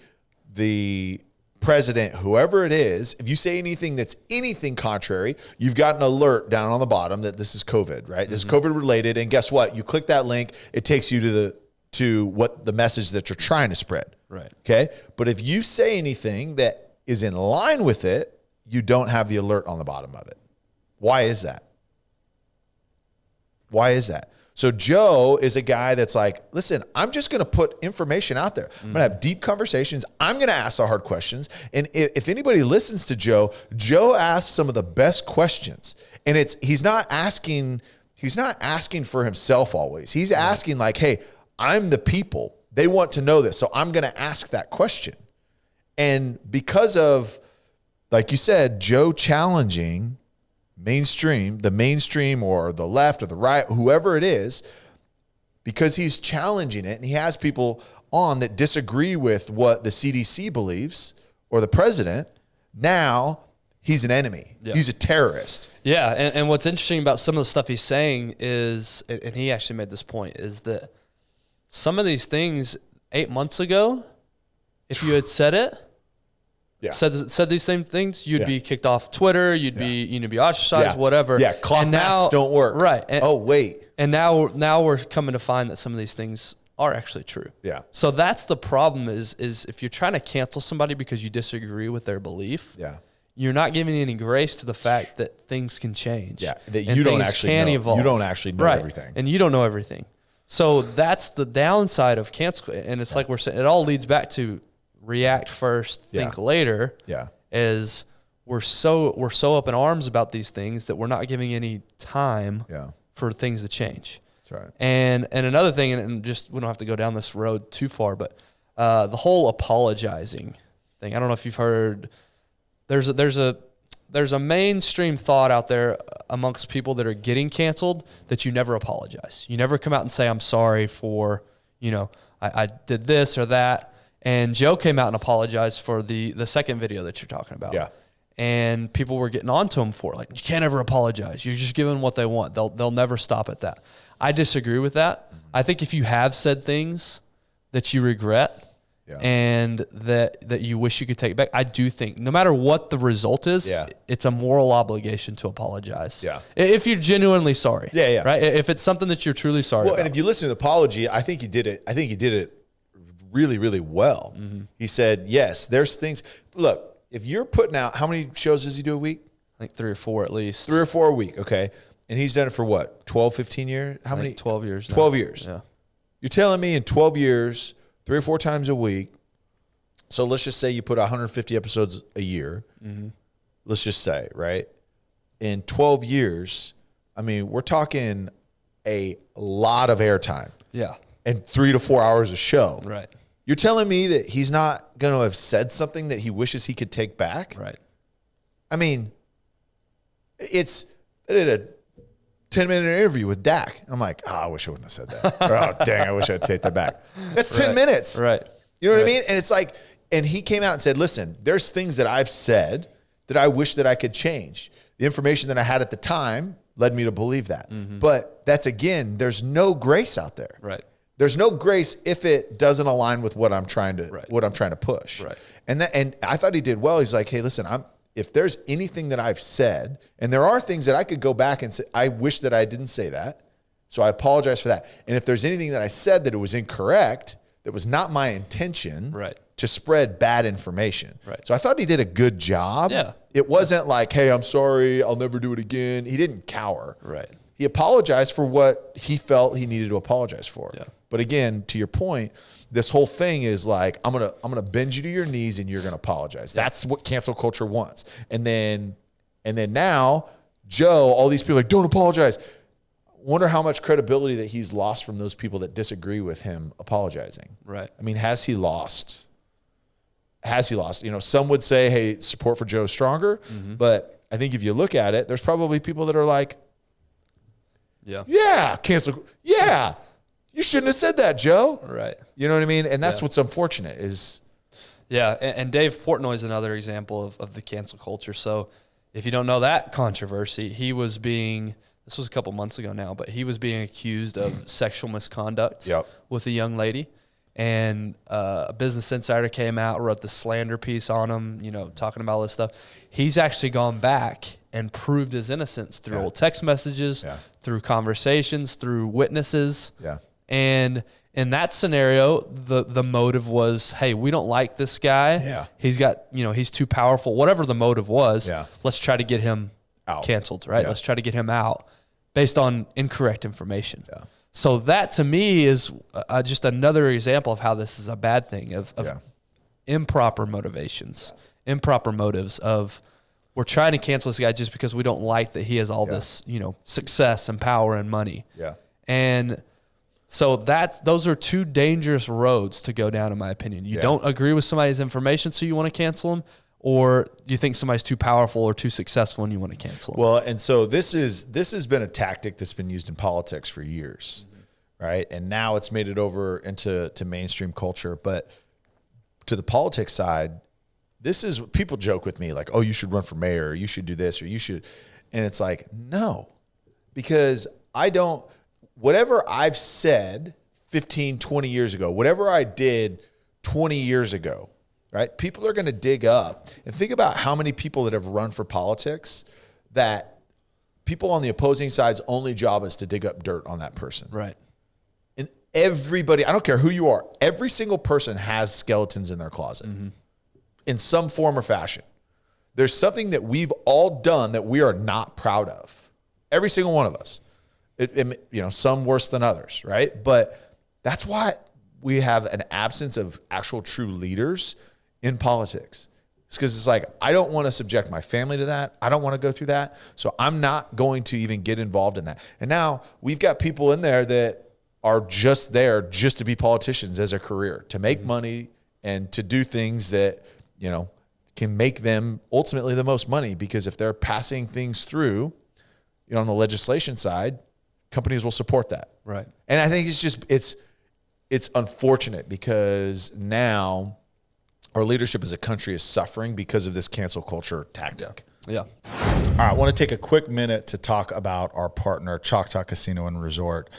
the president, whoever it is, if you say anything that's anything contrary, you've got an alert down on the bottom that this is COVID, right? This is COVID related. And guess what? You click that link, it takes you to what the message that you're trying to spread. Right. Okay. But if you say anything that is in line with it, you don't have the alert on the bottom of it. Why is that? Why is that? So Joe is a guy that's like, listen, I'm just going to put information out there. I'm going to have deep conversations. I'm going to ask the hard questions. And if anybody listens to Joe asks some of the best questions. And he's not asking for himself always. He's asking like, hey, I'm the people. They want to know this. So I'm going to ask that question. And because of, like you said, Joe challenging the mainstream or the left or the right, whoever it is, because he's challenging it and he has people on that disagree with what the CDC believes or the president, now he's an enemy. Yeah. He's a terrorist. Yeah, and what's interesting about some of the stuff he's saying is, and he actually made this point, is that some of these things 8 months ago, if you had said it, said these same things, you'd be kicked off Twitter, you'd be ostracized, whatever. Yeah, cloth masks don't work. Right. And now we're coming to find that some of these things are actually true. Yeah. So that's the problem is if you're trying to cancel somebody because you disagree with their belief, you're not giving any grace to the fact that things can change. Yeah. That you don't actually know. Evolve. You don't actually know everything. And you don't know everything. So that's the downside of cancel. And it's like we're saying, it all leads back to react first, think later. Yeah. Is we're so up in arms about these things that we're not giving any time for things to change. That's right. And another thing, and just we don't have to go down this road too far, but the whole apologizing thing. I don't know if you've heard there's a mainstream thought out there amongst people that are getting canceled that you never apologize. You never come out and say, I'm sorry for, I did this or that. And Joe came out and apologized for the second video that you're talking about. Yeah. And people were getting on to him for it. Like, you can't ever apologize. You're just giving what they want. They'll never stop at that. I disagree with that. I think if you have said things that you regret, and that you wish you could take back, I do think no matter what the result is, it's a moral obligation to apologize. Yeah. If you're genuinely sorry. Yeah. Right? If it's something that you're truly sorry about. And if you listen to the apology, I think he did it really, really well. Mm-hmm. He said, yes, there's things. Look, if you're putting out, how many shows does he do a week? I think 3 or 4 at least. 3 or 4 a week, okay. And he's done it for what, 12, 15 years? How many? 12 years. 12 years. Yeah. You're telling me in 12 years, 3 or 4 times a week, so let's just say you put 150 episodes a year. Mm-hmm. Let's just say, right? In 12 years, I mean, we're talking a lot of airtime. Yeah. And 3 to 4 hours a show. Right. You're telling me that he's not going to have said something that he wishes he could take back? Right. I mean, I did a 10-minute interview with Dak. I'm like, I wish I wouldn't have said that. Or, oh, dang, I wish I'd take that back. That's 10 minutes. Right. You know what I mean? And it's like, and he came out and said, listen, there's things that I've said that I wish that I could change. The information that I had at the time led me to believe that. Mm-hmm. But that's, again, there's no grace out there. Right. There's no grace if it doesn't align with what I'm trying to push. Right. And I thought he did well. He's like, hey, listen, if there's anything that I've said, and there are things that I could go back and say, I wish that I didn't say that. So I apologize for that. And if there's anything that I said that it was incorrect, that was not my intention to spread bad information. Right. So I thought he did a good job. Yeah. It wasn't like, hey, I'm sorry, I'll never do it again. He didn't cower. Right. He apologized for what he felt he needed to apologize for. Yeah. But again, to your point, this whole thing is like, I'm gonna bend you to your knees and you're gonna apologize. That's what cancel culture wants. And then now, Joe, all these people are like, don't apologize. Wonder how much credibility that he's lost from those people that disagree with him apologizing. Right. I mean, has he lost? Some would say, hey, support for Joe is stronger. Mm-hmm. But I think if you look at it, there's probably people that are like, yeah, cancel. Yeah, you shouldn't have said that, Joe. Right. You know what I mean? And that's what's unfortunate is. Yeah, and Dave Portnoy is another example of the cancel culture. So if you don't know that controversy, this was a couple months ago now, but he was being accused of sexual misconduct with a young lady. And a Business Insider came out, wrote the slander piece on him, talking about all this stuff. He's actually gone back and proved his innocence through old text messages, through conversations, through witnesses. Yeah. And in that scenario, the motive was, hey, we don't like this guy. Yeah. He's got, he's too powerful. Whatever the motive was, let's try to get him out. Canceled, right? Yeah. Let's try to get him out based on incorrect information. Yeah. So that to me is just another example of how this is a bad thing of improper motivations, improper motives of we're trying to cancel this guy just because we don't like that he has all this, success and power and money. Yeah. And so those are two dangerous roads to go down, in my opinion. You don't agree with somebody's information, so you want to cancel them, or you think somebody's too powerful or too successful and you want to cancel them. Well, and so this has been a tactic that's been used in politics for years, right? And now it's made it over into mainstream culture. But to the politics side, people joke with me like, oh, you should run for mayor, or you should do this, or you should. And it's like, no, because whatever I've said 15, 20 years ago, whatever I did 20 years ago, right? People are going to dig up and think about how many people that have run for politics that people on the opposing side's only job is to dig up dirt on that person. Right. And everybody, I don't care who you are, every single person has skeletons in their closet in some form or fashion. There's something that we've all done that we are not proud of. Every single one of us. Some worse than others, right? But that's why we have an absence of actual true leaders in politics. It's because it's like, I don't want to subject my family to that. I don't want to go through that. So I'm not going to even get involved in that. And now we've got people in there that are just there just to be politicians as a career, to make money and to do things that, can make them ultimately the most money, because if they're passing things through, on the legislation side, companies will support that. Right. And I think it's unfortunate because now our leadership as a country is suffering because of this cancel culture tactic. Yeah. All right. I want to take a quick minute to talk about our partner, Choctaw Casino and Resort.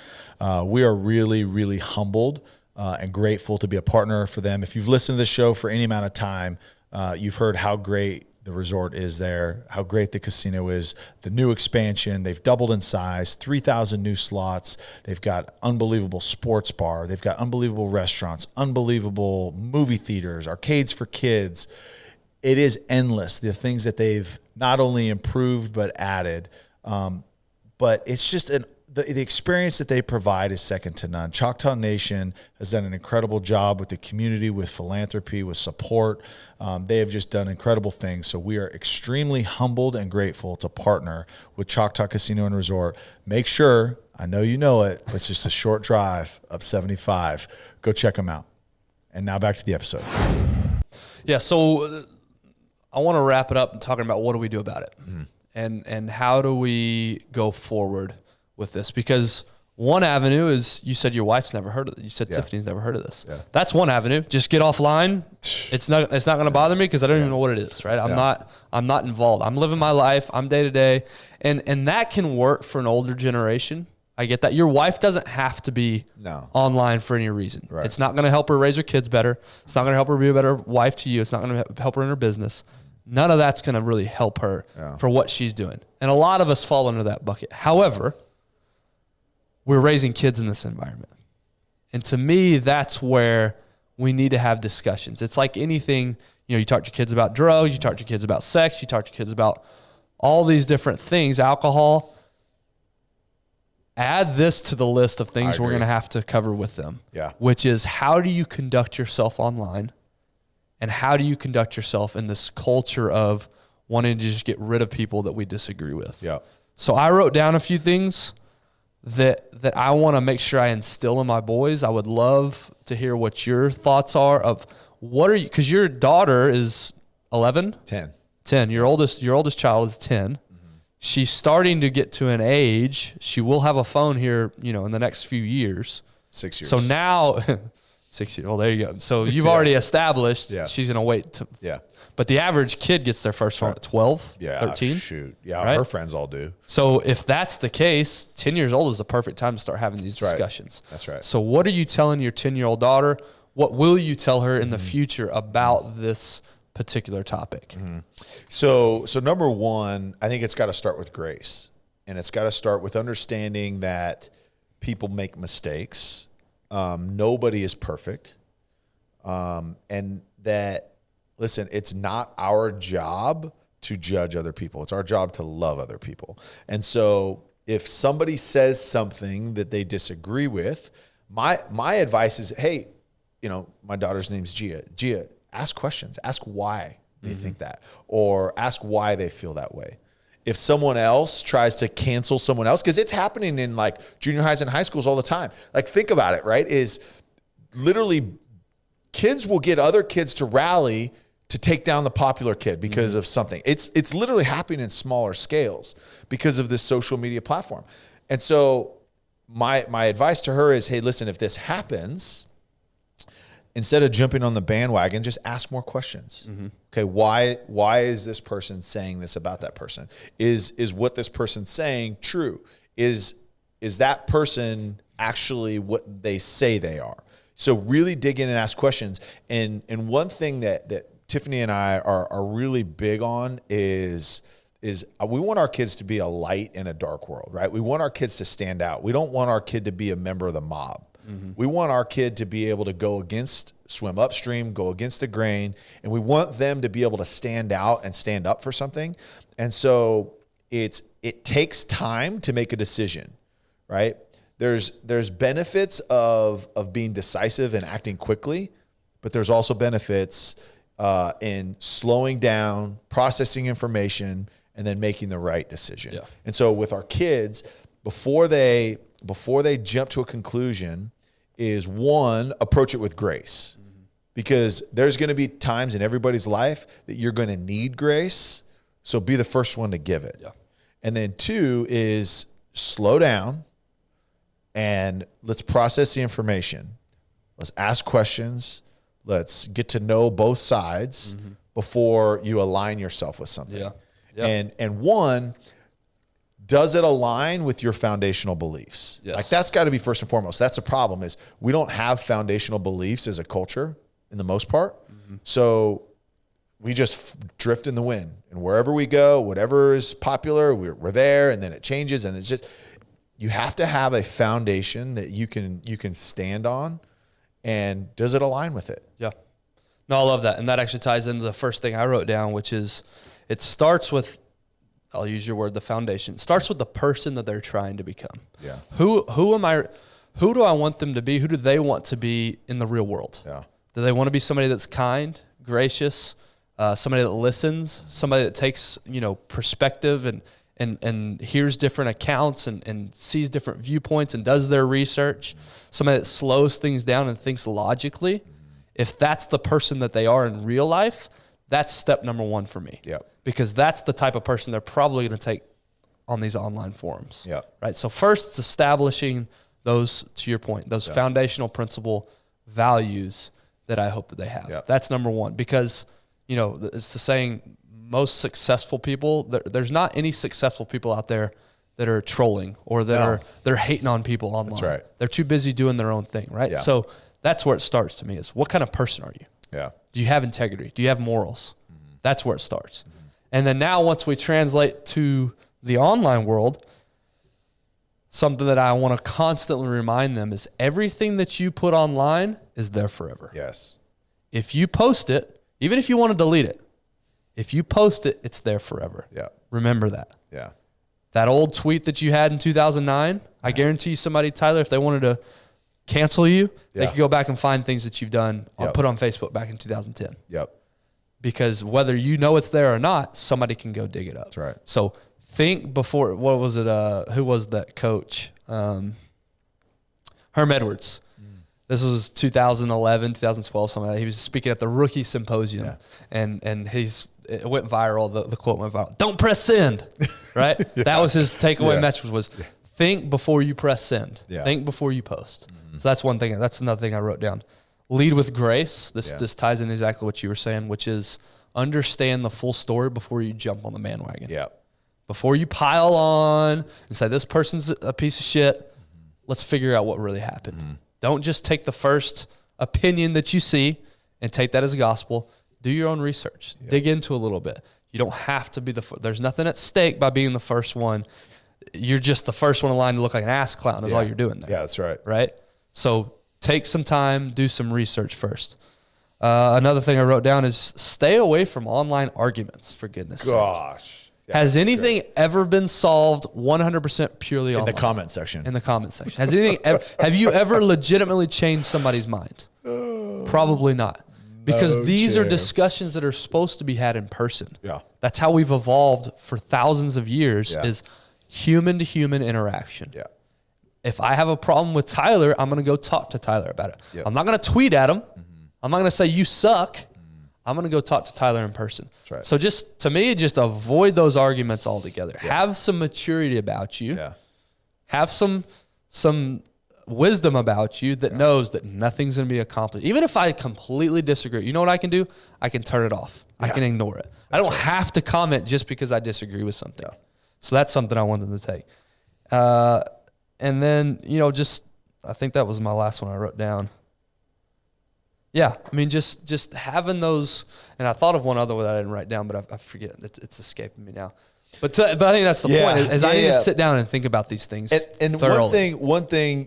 We are really, really humbled and grateful to be a partner for them. If you've listened to this show for any amount of time, you've heard how great the resort is there, how great the casino is, the new expansion. They've doubled in size, 3,000 new slots. They've got unbelievable sports bar. They've got unbelievable restaurants, unbelievable movie theaters, arcades for kids. It is endless, the things that they've not only improved but added. But it's just the experience that they provide is second to none. Choctaw Nation has done an incredible job with the community, with philanthropy, with support. They have just done incredible things. So we are extremely humbled and grateful to partner with Choctaw Casino and Resort. Make sure, I know you know it, it's just a short drive up 75. Go check them out. And now back to the episode. Yeah, so I want to wrap it up and talking about what do we do about it, and how do we go forward with this, because one avenue is, you said your wife's never heard of it. You said Tiffany's never heard of this. Yeah. That's one avenue. Just get offline. It's not going to bother me because I don't even know what it is, right? I'm not involved. I'm living my life. I'm day to day. And that can work for an older generation. I get that. Your wife doesn't have to be online for any reason. Right. It's not going to help her raise her kids better. It's not going to help her be a better wife to you. It's not going to help her in her business. None of that's going to really help her for what she's doing. And a lot of us fall into that bucket. However, we're raising kids in this environment. And to me, that's where we need to have discussions. It's like anything, you talk to your kids about drugs, you talk to your kids about sex, you talk to your kids about all these different things, alcohol. Add this to the list of things we're going to have to cover with them, which is, how do you conduct yourself online, and how do you conduct yourself in this culture of wanting to just get rid of people that we disagree with? Yeah. So I wrote down a few things that I want to make sure I instill in my boys. I would love to hear what your thoughts are of what are you, because your daughter is 11? 10. Your oldest child is 10. She's starting to get to an age, she will have a phone here, in the next few years. 6 years. So now, 6 years, well, there you go. So you've already established she's going to wait. But the average kid gets their first phone at 12, 13. Shoot. Yeah, right? Her friends all do. So if that's the case, 10 years old is the perfect time to start having these discussions. That's right. So what are you telling your 10-year-old daughter? What will you tell her in the future about this particular topic? So number one, I think it's got to start with grace. And it's got to start with understanding that people make mistakes. Nobody is perfect. And that, listen, it's not our job to judge other people. It's our job to love other people. And so if somebody says something that they disagree with, my advice is, hey, my daughter's name's Gia. Gia, ask questions. Ask why they think that, or ask why they feel that way. If someone else tries to cancel someone else, because it's happening in like junior highs and high schools all the time. Like, think about it, right? Is literally kids will get other kids to rally to take down the popular kid because of something. It's literally happening in smaller scales because of this social media platform. And so my advice to her is, hey, listen, if this happens, instead of jumping on the bandwagon, just ask more questions. Okay, why is this person saying this about that person? Is what this person's saying true? Is that person actually what they say they are? So really dig in and ask questions. And one thing that Tiffany and I are really big on is we want our kids to be a light in a dark world, right? We want our kids to stand out. We don't want our kid to be a member of the mob. We want our kid to be able to swim upstream, go against the grain, and we want them to be able to stand out and stand up for something. And so it takes time to make a decision, right? There's benefits of being decisive and acting quickly, but there's also benefits in slowing down, processing information, and then making the right decision. Yeah. And so with our kids, before they jump to a conclusion, is one, approach it with grace. because there's going to be times in everybody's life that you're going to need grace. So be the first one to give it. Yeah. And then 2 is slow down and let's process the information. Let's ask questions. Let's get to know both sides before you align yourself with something. Yeah. Yeah. And 1, does it align with your foundational beliefs? Yes. Like that's got to be first and foremost. That's the problem is we don't have foundational beliefs as a culture in the most part. So we just drift in the wind, and wherever we go, whatever is popular, we're there, and then it changes. And it's just, you have to have a foundation that you can stand on. And does it align with it? Yeah. No, I love that. And that actually ties into the first thing I wrote down, which is it starts with, I'll use your word, the foundation. It starts with the person that they're trying to become. Yeah. Who do I want them to be? Who do they want to be in the real world? Yeah. Do they want to be somebody that's kind, gracious, somebody that listens, somebody that takes, perspective and hears different accounts and sees different viewpoints and does their research, somebody that slows things down and thinks logically? If that's the person that they are in real life, that's step number 1 for me. Yep. Because that's the type of person they're probably going to take on these online forums. Yep. Right. So first, it's establishing those, to your point, those foundational principle values that I hope that they have. Yep. That's number 1, because, it's the saying, most successful people, there's not any successful people out there that are trolling or that they're hating on people online. That's right. They're too busy doing their own thing. Right. Yeah. So that's where it starts to me, is what kind of person are you? Yeah. Do you have integrity? Do you have morals? That's where it starts. And then now once we translate to the online world, something that I want to constantly remind them is everything that you put online is there forever. Yes. If you post it, even if you want to delete it, if you post it, it's there forever. Yeah. Remember that. Yeah. That old tweet that you had in 2009, I guarantee somebody, Tyler, if they wanted to cancel you, they could go back and find things that you've done or put on Facebook back in 2010. Yep. Because whether you know it's there or not, somebody can go dig it up. That's right. So think before, what was it? Who was that coach? Herm Edwards. This was 2011, 2012, something like that. He was speaking at the Rookie Symposium, and it went viral. The quote went viral. Don't press send, right? That was his takeaway message was think before you press send. Yeah. Think before you post. So that's one thing. That's another thing I wrote down. Lead with grace. This ties in exactly what you were saying, which is understand the full story before you jump on the bandwagon. Yeah. Before you pile on and say this person's a piece of shit, let's figure out what really happened. Don't just take the first opinion that you see and take that as gospel. Do your own research. Dig into a little bit. You don't have to be there's nothing at stake by being the first one. You're just the first one in line to look like an ass clown is all you're doing there. Yeah, that's right. Right? So take some time, do some research first. Another thing I wrote down is stay away from online arguments, for goodness sake. Gosh. Yeah, Has anything ever been solved 100% purely online? In the comment section. In the comment section. Has anything have you ever legitimately changed somebody's mind? Probably not. Because these are discussions that are supposed to be had in person. Yeah. That's how we've evolved for thousands of years is human to human interaction. Yeah. If I have a problem with Tyler, I'm going to go talk to Tyler about it. Yep. I'm not going to tweet at him. I'm not going to say you suck. I'm going to go talk to Tyler in person. That's right. So to me, just avoid those arguments altogether. Yeah. Have some maturity about you. Yeah. Have some wisdom about you that knows that nothing's going to be accomplished. Even if I completely disagree, you know what I can do? I can turn it off. I can ignore it. I don't have to comment just because I disagree with something. Yeah. So that's something I wanted to take. And then, I think that was my last one I wrote down. Yeah, I mean, just having those, and I thought of one other one that I didn't write down, but I forget. It's escaping me now. But I think that's the point. Is I need to sit down and think about these things. And thoroughly. one thing,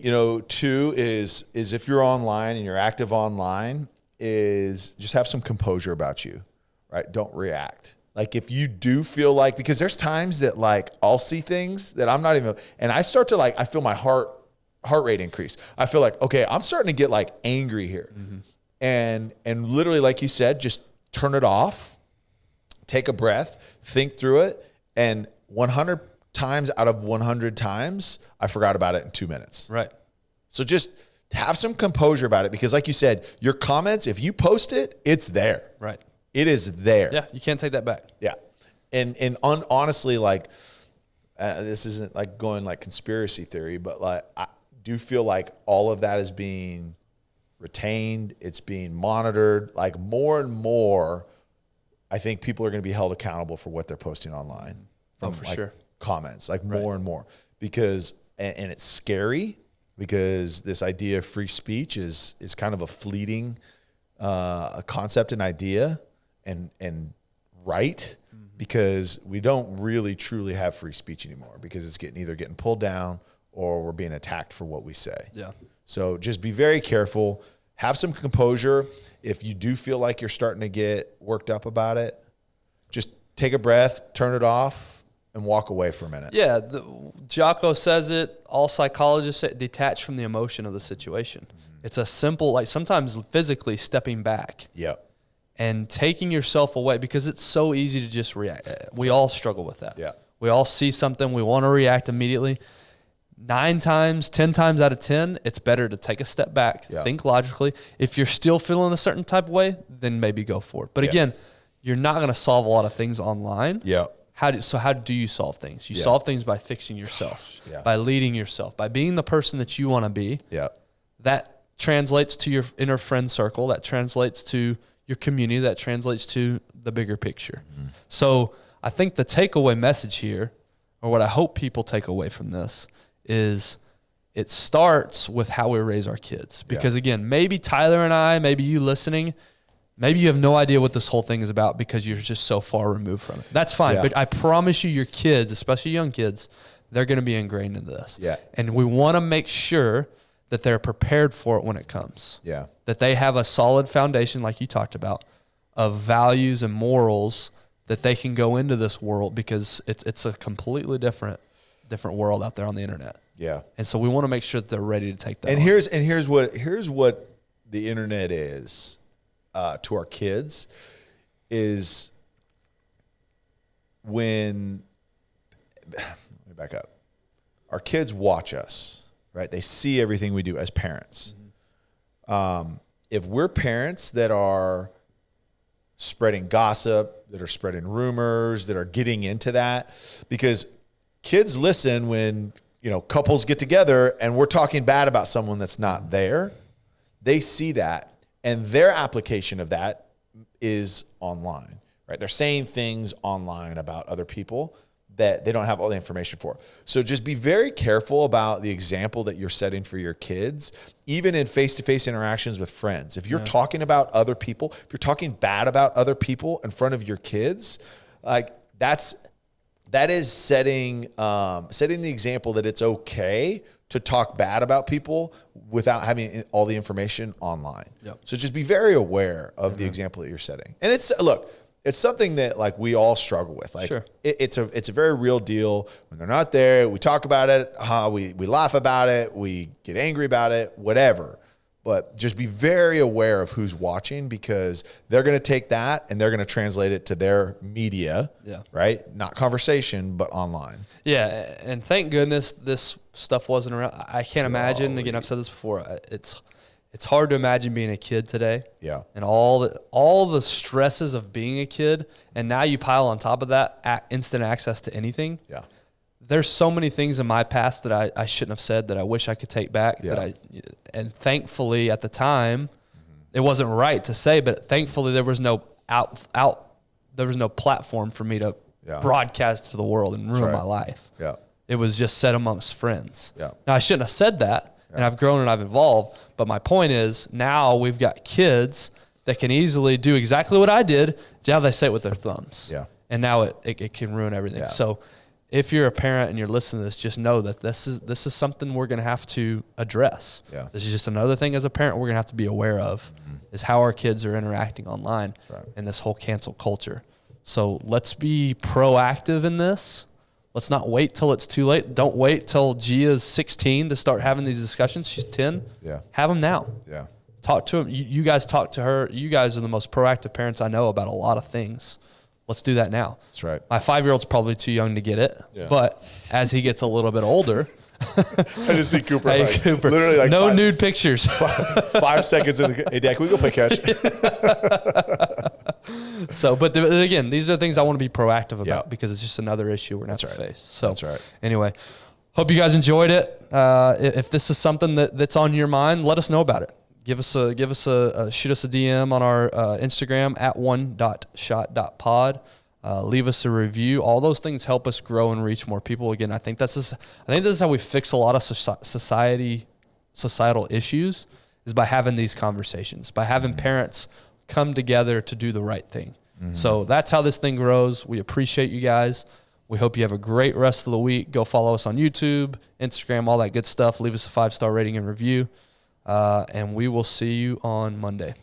too, is if you're online and you're active online, is just have some composure about you, right? Don't react. Like if you do feel like, because there's times that like I'll see things that I'm not even, and I start to I feel my heart rate increase. I feel like, okay, I'm starting to get like angry here. Mm-hmm. And literally, like you said, just turn it off, take a breath, think through it, and 100 times out of 100 times, I forgot about it in 2 minutes. Right. So just have some composure about it, because like you said, your comments, if you post it, it's there. Right. It is there. Yeah. You can't take that back. Yeah. And honestly, like, this isn't like going like conspiracy theory, but like, I do feel like all of that is being retained. It's being monitored. Like, more and more, I think people are going to be held accountable for what they're posting online. From for like sure. comments, like more and more, because, and it's scary, because this idea of free speech is kind of a fleeting a concept and idea, and right, because we don't really truly have free speech anymore, because it's either getting pulled down or we're being attacked for what we say. Yeah. So just be very careful. Have some composure. If you do feel like you're starting to get worked up about it, just take a breath, turn it off, and walk away for a minute. Yeah, Jocko says it. All psychologists say detach from the emotion of the situation. It's a simple, like sometimes physically stepping back. Yep. And taking yourself away, because it's so easy to just react. We all struggle with that. Yeah. We all see something, we want to react immediately. 10 times out of 10, it's better to take a step back, think logically. If you're still feeling a certain type of way, then maybe go for it. But again, you're not going to solve a lot of things online. Yeah. How do you solve things? You solve things by fixing yourself, by leading yourself, by being the person that you want to be. Yeah. That translates to your inner friend circle. That translates to your community. That translates to the bigger picture. So I think the takeaway message here, or what I hope people take away from this, is it starts with how we raise our kids. Because again, maybe Tyler and I, maybe you listening, maybe you have no idea what this whole thing is about because you're just so far removed from it. That's fine. But I promise you, your kids, especially young kids, they're going to be ingrained into this. Yeah. And we want to make sure that they're prepared for it when it comes. Yeah. That they have a solid foundation, like you talked about, of values and morals that they can go into this world, because it's a completely different world out there on the internet. Yeah. And so we want to make sure that they're ready to take that. And here's what the internet is to our kids, is when, let me back up. Our kids watch us, right? They see everything we do as parents. If we're parents that are spreading gossip, that are spreading rumors, that are getting into that, because kids listen when, couples get together and we're talking bad about someone that's not there. They see that, and their application of that is online, right? They're saying things online about other people that they don't have all the information for. So just be very careful about the example that you're setting for your kids, even in face-to-face interactions with friends. If you're talking about other people, if you're talking bad about other people in front of your kids, like that is setting the example that it's okay to talk bad about people without having all the information online. Yep. So just be very aware of the example that you're setting. And it's something that like we all struggle with. Like it's a very real deal. When they're not there, we talk about it. We laugh about it. We get angry about it, whatever. But just be very aware of who's watching, because they're going to take that and they're going to translate it to their media, right? Not conversation, but online. Yeah, and thank goodness this stuff wasn't around. I can't imagine, again, I've said this before, it's hard to imagine being a kid today. Yeah. And all the stresses of being a kid, and now you pile on top of that instant access to anything. Yeah. There's so many things in my past that I shouldn't have said that I wish I could take back. And thankfully at the time, it wasn't right to say, but thankfully there was no there was no platform for me to broadcast to the world and ruin my life. Yeah. It was just said amongst friends. Yeah. Now I shouldn't have said that, and I've grown and I've evolved. But my point is, now we've got kids that can easily do exactly what I did. Now they say it with their thumbs. Yeah. And now it can ruin everything. Yeah. So if you're a parent and you're listening to this, just know that this is something we're going to have to address. Yeah. This is just another thing as a parent we're going to have to be aware of, is how our kids are interacting online in this whole cancel culture. So let's be proactive in this. Let's not wait till it's too late. Don't wait till Gia's 16 to start having these discussions. She's 10. Yeah. Have them now. Yeah. Talk to them. You guys talk to her. You guys are the most proactive parents I know about a lot of things. Let's do that now. That's right. My 5-year-old's probably too young to get it, but as he gets a little bit older, I just see Cooper. Hey, like, Cooper. Literally like no nude pictures. 5 seconds in the, hey, Dad, can we go play catch? So, but again, these are things I want to be proactive about Yeah. because it's just another issue we're going to have to face. So That's right. Anyway, hope you guys enjoyed it. If this is something that's on your mind, let us know about it. Shoot us a DM on our Instagram at one.shot.pod. Leave us a review. All those things help us grow and reach more people. Again, I think this is how we fix a lot of societal issues, is by having these conversations, by having parents come together to do the right thing. So that's how this thing grows. We appreciate you guys. We hope you have a great rest of the week. Go follow us on YouTube, Instagram, all that good stuff. Leave us a 5-star rating and review. And we will see you on Monday.